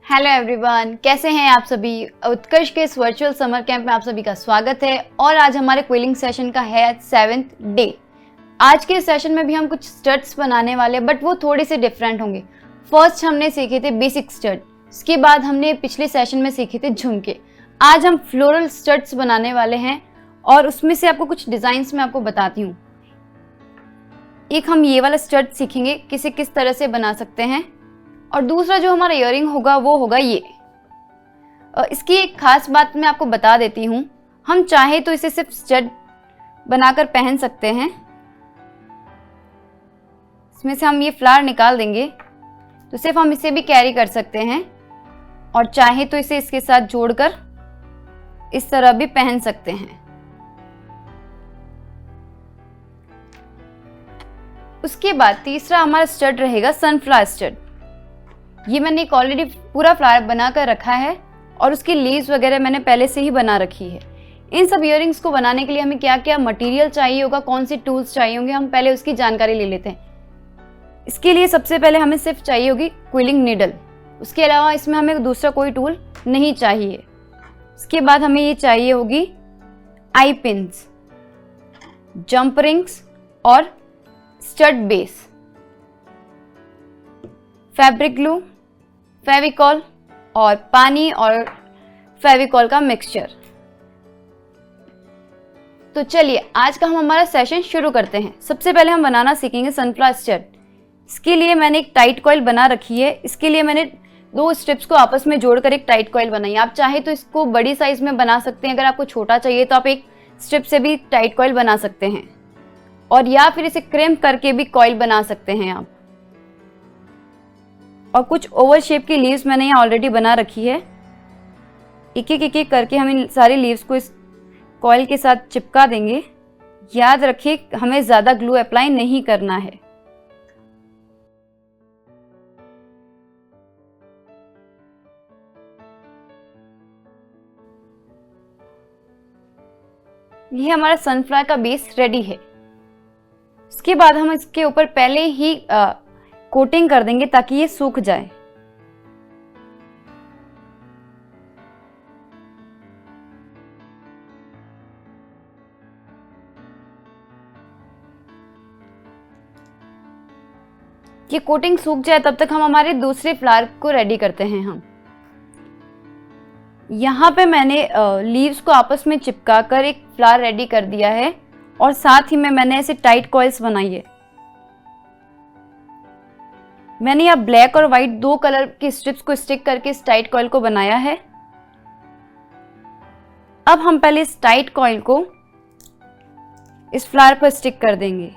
Hello everyone, कैसे हैं आप सभी। उत्कर्ष के इस वर्चुअल समर कैंप में आप सभी का स्वागत है और आज हमारे क्विलिंग सेशन का है 7th डे। आज के सेशन में भी हम कुछ स्टड्स बनाने वाले हैं, बट वो थोड़े से डिफरेंट होंगे। फर्स्ट हमने सीखे थे बेसिक स्टड, उसके बाद हमने पिछले सेशन में सीखे थे झुमके। आज हम फ्लोरल स्टड्स बनाने वाले हैं और उसमें से आपको कुछ डिजाइन्स मैं आपको बताती हूँ। एक हम ये वाला स्टड सीखेंगे किसे किस तरह से बना सकते हैं, और दूसरा जो हमारा इयरिंग होगा वो होगा ये। इसकी एक खास बात मैं आपको बता देती हूँ, हम चाहे तो इसे सिर्फ स्टड बनाकर पहन सकते हैं। इसमें से हम ये फ्लावर निकाल देंगे तो सिर्फ हम इसे भी कैरी कर सकते हैं, और चाहे तो इसे इसके साथ जोड़कर इस तरह भी पहन सकते हैं। उसके बाद तीसरा हमारा स्टड रहेगा सनफ्लावर स्टड। ये मैंने एक ऑलरेडी पूरा फ्लावर बना कर रखा है और उसकी लीव्स वगैरह मैंने पहले से ही बना रखी है। इन सब इयरिंग्स को बनाने के लिए हमें क्या क्या मटेरियल चाहिए होगा, कौन से टूल्स चाहिए होंगे, हम पहले उसकी जानकारी ले लेते हैं। इसके लिए सबसे पहले हमें सिर्फ चाहिए होगी क्विलिंग नीडल। उसके अलावा इसमें हमें दूसरा कोई टूल नहीं चाहिए। इसके बाद हमें ये चाहिए होगी आई पिन्स, जंप रिंग्स और stud base, fabric glue, Fevicol और पानी और फेविकॉल का मिक्सचर। तो चलिए आज का हम हमारा सेशन शुरू करते हैं। सबसे पहले हम बनाना सीखेंगे सनफ्लावर स्टड। इसके लिए मैंने एक टाइट कॉइल बना रखी है। इसके लिए मैंने दो स्ट्रिप्स को आपस में जोड़कर एक टाइट कॉइल बनाई। आप चाहे तो इसको बड़ी साइज में बना सकते हैं, अगर आपको छोटा चाहिए तो आप एक स्ट्रिप से भी टाइट कॉइल बना सकते हैं, और या फिर इसे क्रिम्प करके भी कॉइल बना सकते हैं आप। और कुछ ओवल शेप की लीव्स मैंने यहाँ ऑलरेडी बना रखी है। एक एक करके हम इन सारी लीव्स को इस कॉइल के साथ चिपका देंगे। याद रखिए हमें ज़्यादा ग्लू अप्लाई नहीं करना है। ये हमारा सनफ्लावर का बेस रेडी है। इसके बाद हम इसके ऊपर पहले ही कोटिंग कर देंगे ताकि ये सूख जाए। ये कोटिंग सूख जाए तब तक हम हमारे दूसरे फ्लावर को रेडी करते हैं। हम यहाँ पे मैंने लीव्स को आपस में चिपका कर एक फ्लावर रेडी कर दिया है, और साथ ही में मैंने ऐसे टाइट कॉइल्स बनाई है। मैंने यहाँ ब्लैक और व्हाइट दो कलर की स्ट्रिप्स को स्टिक करके इस टाइट कॉइल को बनाया है। अब हम पहले इस टाइट कॉइल को इस फ्लावर पर स्टिक कर देंगे।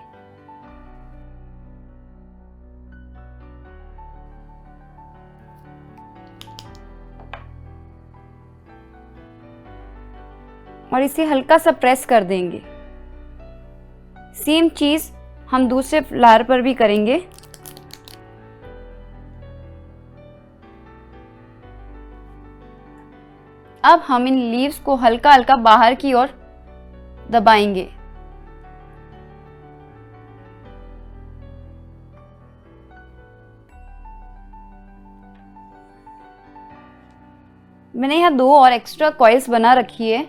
और इसे हल्का सा प्रेस कर देंगे। सेम चीज हम दूसरे फ्लावर पर भी करेंगे। अब हम इन लीव्स को हल्का हल्का बाहर की ओर दबाएंगे। मैंने यहाँ दो और एक्स्ट्रा कॉइल्स बना रखी है,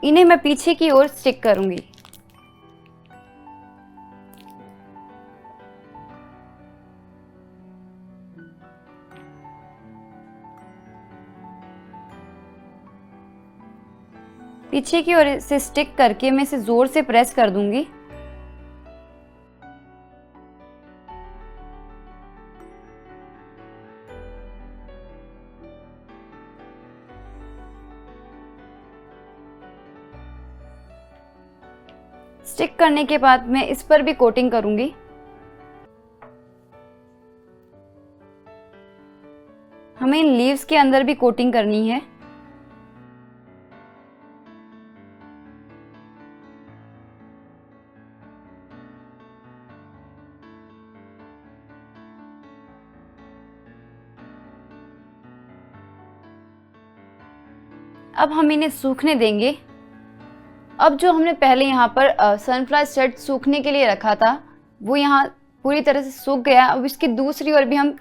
इन्हें मैं पीछे की ओर स्टिक करूंगी। पीछे की ओर इसे स्टिक करके मैं इसे जोर से प्रेस कर दूंगी। स्टिक करने के बाद मैं इस पर भी कोटिंग करूंगी। हमें इन लीव्स के अंदर भी कोटिंग करनी है। अब हम इन्हें सूखने देंगे। अब जो हमने पहले यहाँ पर सनफ्लावर स्टड सूखने के लिए रखा था वो यहाँ पूरी तरह से सूख गया। अब इसकी दूसरी ओर भी हम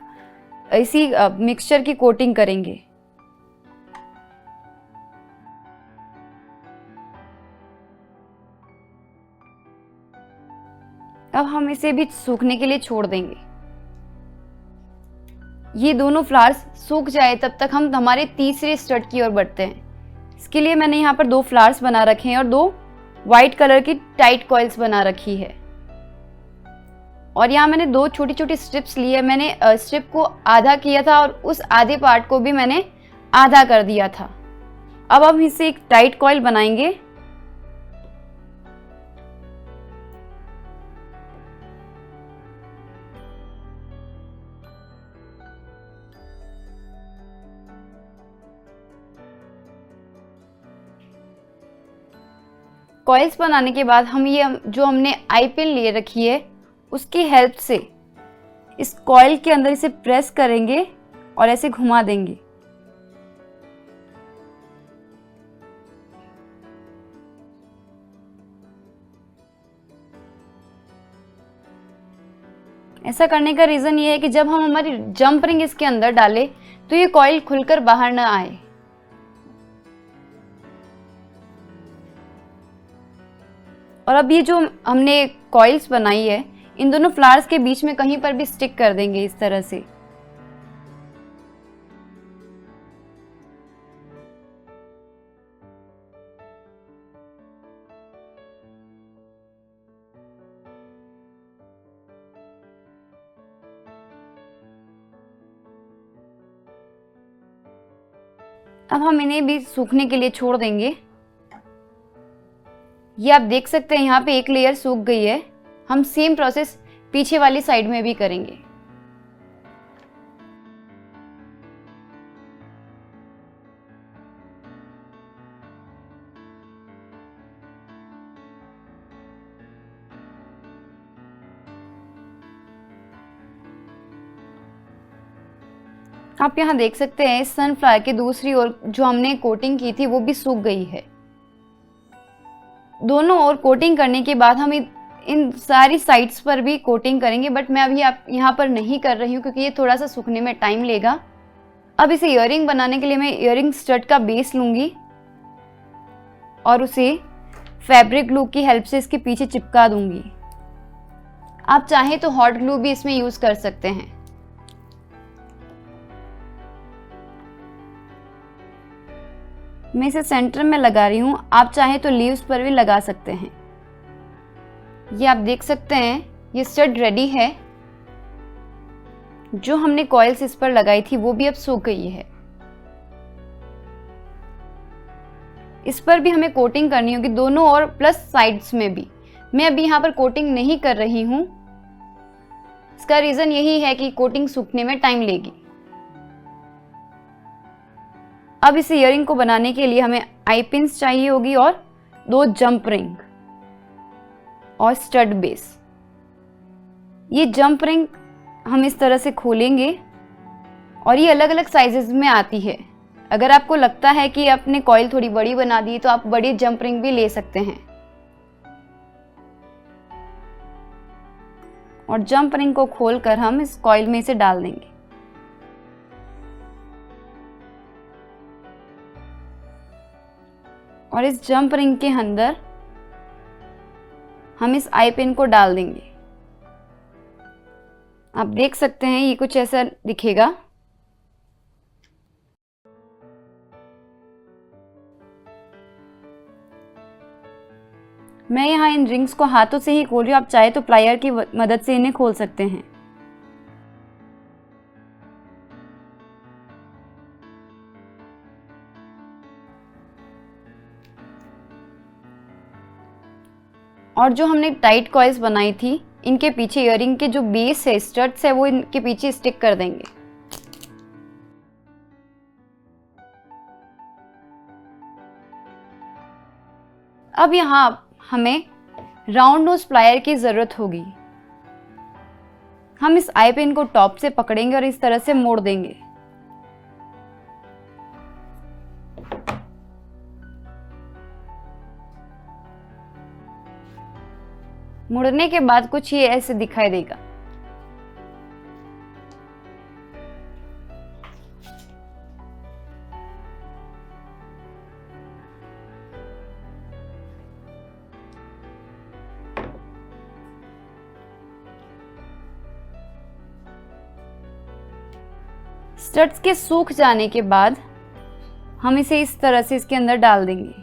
इसी मिक्सचर की कोटिंग करेंगे। अब हम इसे भी सूखने के लिए छोड़ देंगे। ये दोनों फ्लावर्स सूख जाए तब तक हम हमारे तीसरे स्टड की ओर बढ़ते हैं। इसके लिए मैंने यहाँ पर 2 फ्लावर्स बना रखे हैं और 2 वाइट कलर की टाइट कॉइल्स बना रखी है। और यहाँ मैंने 2 छोटी छोटी स्ट्रिप्स ली है। मैंने स्ट्रिप को आधा किया था और उस आधे पार्ट को भी मैंने आधा कर दिया था। अब हम इससे एक टाइट कॉइल बनाएंगे। कॉइल्स बनाने के बाद हम ये जो हमने आई पिन लिए रखी है उसकी हेल्प से इस कॉइल के अंदर इसे प्रेस करेंगे और ऐसे घुमा देंगे। ऐसा करने का रीजन ये है कि जब हम हमारी जंप रिंग इसके अंदर डालें तो ये कॉइल खुलकर बाहर ना आए। और अब ये जो हमने कॉइल्स बनाई है इन दोनों फ्लावर्स के बीच में कहीं पर भी स्टिक कर देंगे इस तरह से। अब हम इन्हें भी सूखने के लिए छोड़ देंगे। ये आप देख सकते हैं यहाँ पे एक लेयर सूख गई है। हम सेम प्रोसेस पीछे वाली साइड में भी करेंगे। आप यहाँ देख सकते हैं सनफ्लावर की दूसरी ओर जो हमने कोटिंग की थी वो भी सूख गई है। दोनों ओर कोटिंग करने के बाद हम इन सारी साइड्स पर भी कोटिंग करेंगे, बट मैं अभी आप यहाँ पर नहीं कर रही हूँ क्योंकि ये थोड़ा सा सूखने में टाइम लेगा। अब इसे ईयरिंग बनाने के लिए मैं ईयरिंग स्टड का बेस लूँगी और उसे फैब्रिक ग्लू की हेल्प से इसके पीछे चिपका दूंगी। आप चाहें तो हॉट ग्लू भी इसमें यूज़ कर सकते हैं। मैं इसे सेंटर में लगा रही हूँ, आप चाहें तो लीव्स पर भी लगा सकते हैं। ये आप देख सकते हैं ये स्टड रेडी है। जो हमने कॉइल्स इस पर लगाई थी वो भी अब सूख गई है। इस पर भी हमें कोटिंग करनी होगी दोनों और प्लस साइड्स में भी। मैं अभी यहाँ पर कोटिंग नहीं कर रही हूँ, इसका रीज़न यही है कि कोटिंग सूखने में टाइम लेगी। अब इस ईयरिंग को बनाने के लिए हमें आई पिन्स चाहिए होगी और 2 जंप रिंग और स्टड बेस। ये जंप रिंग हम इस तरह से खोलेंगे और ये अलग अलग साइजेस में आती है। अगर आपको लगता है कि आपने कॉइल थोड़ी बड़ी बना दी तो आप बड़ी जंप रिंग भी ले सकते हैं। और जंप रिंग को खोलकर हम इस कॉइल में इसे डाल देंगे। और इस जंप रिंग के अंदर हम इस आई पिन को डाल देंगे। आप देख सकते हैं ये कुछ ऐसा दिखेगा। मैं यहाँ इन रिंग्स को हाथों से ही खोल रही हूँ, आप चाहे तो प्लायर की मदद से इन्हें खोल सकते हैं। और जो हमने टाइट कॉइल्स बनाई थी इनके पीछे ईयरिंग के जो बेस है स्टड्स है वो इनके पीछे स्टिक कर देंगे। अब यहाँ हमें राउंड नोज प्लायर की जरूरत होगी। हम इस आई पिन को टॉप से पकड़ेंगे और इस तरह से मोड़ देंगे। मुड़ने के बाद कुछ ये ऐसे दिखाई देगा। स्टड्स के सूख जाने के बाद हम इसे इस तरह से इसके अंदर डाल देंगे।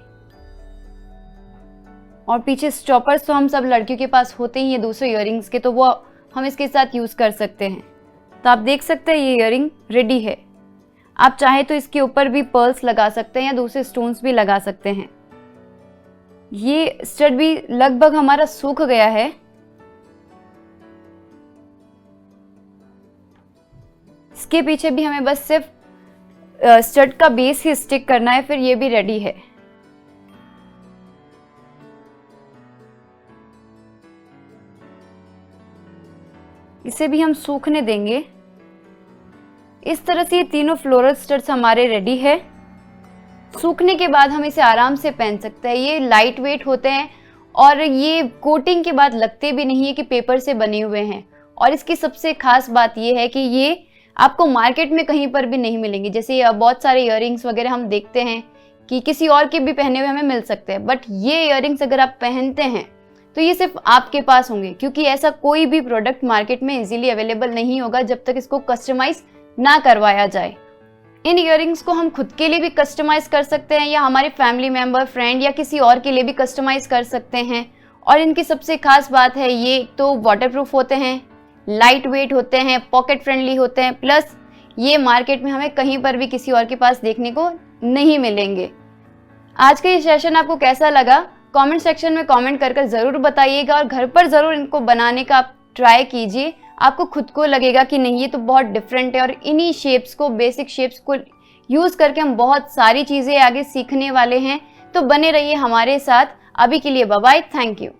और पीछे स्टॉपर्स तो हम सब लड़कियों के पास होते ही हैं दूसरे इयररिंग्स के, तो वो हम इसके साथ यूज़ कर सकते हैं। तो आप देख सकते हैं ये इयररिंग रेडी है। आप चाहे तो इसके ऊपर भी पर्ल्स लगा सकते हैं या दूसरे स्टोन्स भी लगा सकते हैं। ये स्टड भी लगभग हमारा सूख गया है। इसके पीछे भी हमें बस सिर्फ स्टड का बेस ही स्टिक करना है, फिर ये भी रेडी है। इसे भी हम सूखने देंगे। इस तरह से ये तीनों फ्लोरल स्टड्स हमारे रेडी है। सूखने के बाद हम इसे आराम से पहन सकते हैं। ये लाइट वेट होते हैं और ये कोटिंग के बाद लगते भी नहीं है कि पेपर से बने हुए हैं। और इसकी सबसे खास बात ये है कि ये आपको मार्केट में कहीं पर भी नहीं मिलेंगे। जैसे बहुत सारे इयररिंग्स वगैरह हम देखते हैं कि किसी और के भी पहने हुए हमें मिल सकते हैं, बट ये इयररिंग्स अगर आप पहनते हैं तो ये सिर्फ आपके पास होंगे, क्योंकि ऐसा कोई भी प्रोडक्ट मार्केट में इजीली अवेलेबल नहीं होगा जब तक इसको कस्टमाइज ना करवाया जाए। इन इयररिंग्स को हम खुद के लिए भी कस्टमाइज कर सकते हैं या हमारे फैमिली मेंबर, फ्रेंड या किसी और के लिए भी कस्टमाइज कर सकते हैं। और इनकी सबसे खास बात है ये तो वाटरप्रूफ होते हैं, लाइट वेट होते हैं, पॉकेट फ्रेंडली होते हैं, प्लस ये मार्केट में हमें कहीं पर भी किसी और के पास देखने को नहीं मिलेंगे। आज का ये सेशन आपको कैसा लगा कमेंट सेक्शन में कमेंट कर ज़रूर बताइएगा और घर पर ज़रूर इनको बनाने का आप ट्राई कीजिए। आपको खुद को लगेगा कि नहीं ये तो बहुत डिफरेंट है और इन्हीं शेप्स को, बेसिक शेप्स को यूज़ करके हम बहुत सारी चीज़ें आगे सीखने वाले हैं। तो बने रहिए हमारे साथ। अभी के लिए बाय बाय, थैंक यू।